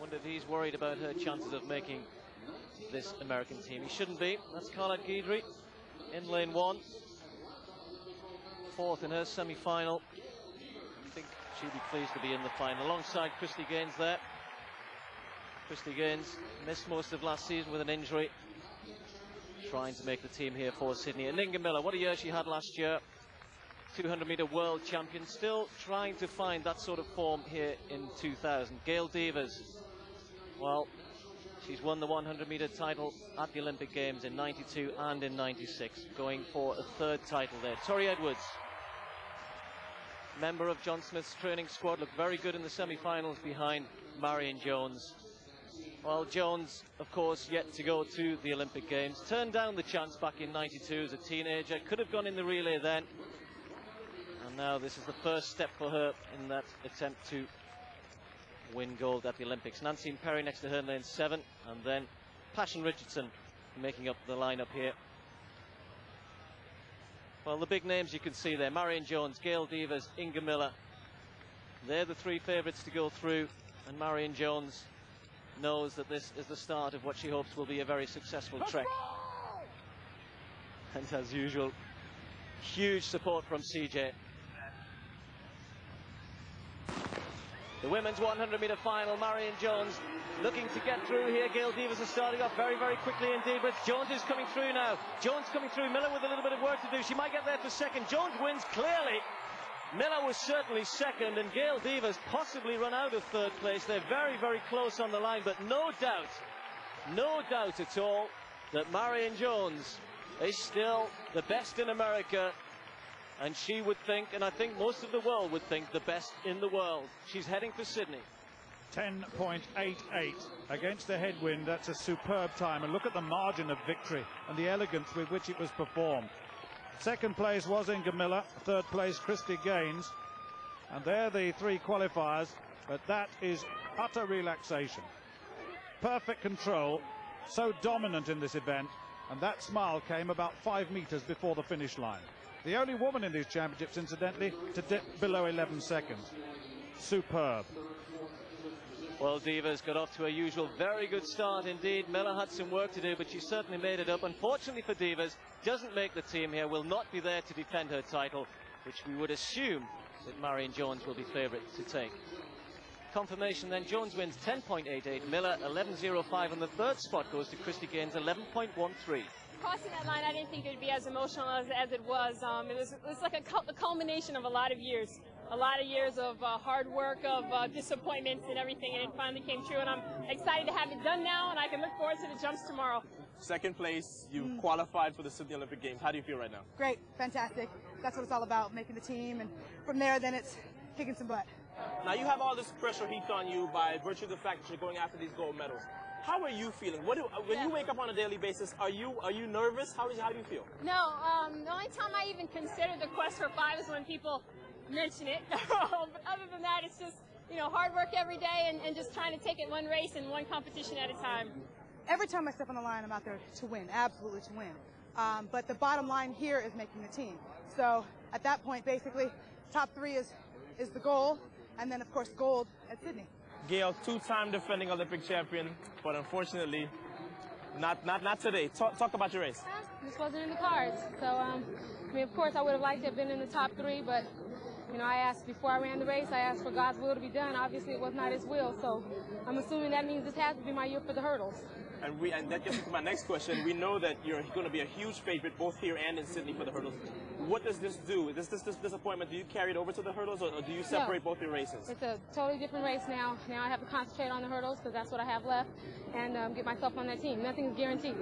Wonder if he's worried about her chances of making this American team. He shouldn't be. That's Carlette Guidry in lane 1. 4th in her semi-final. I think she'd be pleased to be in the final alongside Chryste Gaines there. Chryste Gaines missed most of last season with an injury. Trying to make the team here for Sydney. And Inga Miller, what a year she had last year. 200-meter world champion, still trying to find that sort of form here in 2000. Gail Devers, well, she's won the 100-meter title at the Olympic Games in 92 and in 96, going for a 3rd title there. Torri Edwards, member of John Smith's training squad, looked very good in the semi-finals behind Marion Jones. Well, Jones, of course, yet to go to the Olympic Games. Turned down the chance back in 92 as a teenager. Could have gone in the relay then. And now this is the first step for her in that attempt to win gold at the Olympics. Nanceen Perry next to her in lane 7. And then Passion Richardson making up the lineup here. Well, the big names you can see there. Marion Jones, Gail Devers, Inga Miller. They're the 3 favourites to go through. And Marion Jones knows that this is the start of what she hopes will be a very successful trek. And as usual, huge support from CJ. The women's 100-meter final, Marion Jones looking to get through here. Gail Devers is starting off very, very quickly indeed, but Jones is coming through now. Jones coming through, Miller with a little bit of work to do. She might get there for 2nd. Jones wins clearly. Miller was certainly 2nd, and Gail Devers possibly run out of 3rd place. They're very, very close on the line, but no doubt at all that Marion Jones is still the best in America. And she would think, and I think most of the world would think, the best in the world. She's heading for Sydney. 10.88 against the headwind. That's a superb time. And look at the margin of victory and the elegance with which it was performed. 2nd place was Inga Miller. 3rd place, Chryste Gaines. And they're the 3 qualifiers. But that is utter relaxation. Perfect control. So dominant in this event. And that smile came about 5 meters before the finish line. The only woman in these championships, incidentally, to dip below 11 seconds. Superb. Well, Devers got off to a usual very good start indeed. Miller had some work to do, but she certainly made it up. Unfortunately for Devers, doesn't make the team here, will not be there to defend her title, which we would assume that Marion Jones will be favourite to take. Confirmation then, Jones wins 10.88, Miller 11.05, and the 3rd spot goes to Chryste Gaines 11.13. Crossing that line, I didn't think it would be as emotional as it was. It was like a culmination of a lot of years of hard work, of disappointments and everything, and it finally came true. And I'm excited to have it done now, and I can look forward to the jumps tomorrow. 2nd place, you qualified for the Sydney Olympic Games. How do you feel right now? Great, fantastic. That's what it's all about, making the team, and from there, then it's kicking some butt. Now you have all this pressure heaped on you by virtue of the fact that you're going after these gold medals. How are you feeling? When you wake up on a daily basis, are you nervous? How do you feel? No, the only time I even consider the quest for 5 is when people mention it. But other than that, it's just, you know, hard work every day and just trying to take it one race and one competition at a time. Every time I step on the line, I'm out there to win, absolutely to win. But the bottom line here is making the team. So at that point, basically, top 3 is the goal, and then of course gold at Sydney. Gail, 2-time defending Olympic champion, but unfortunately, not today. Talk about your race. This wasn't in the cards. So, I mean, of course, I would have liked to have been in the top 3, but, you know, I asked before I ran the race, I asked for God's will to be done. Obviously, it was not His will, so I'm assuming that means this has to be my year for the hurdles. And that gets me to my next question. We know that you're going to be a huge favorite both here and in Sydney for the hurdles. What does this do? This disappointment, do you carry it over to the hurdles, or do you separate both your races? It's a totally different race now. Now I have to concentrate on the hurdles because that's what I have left, and get myself on that team. Nothing's guaranteed.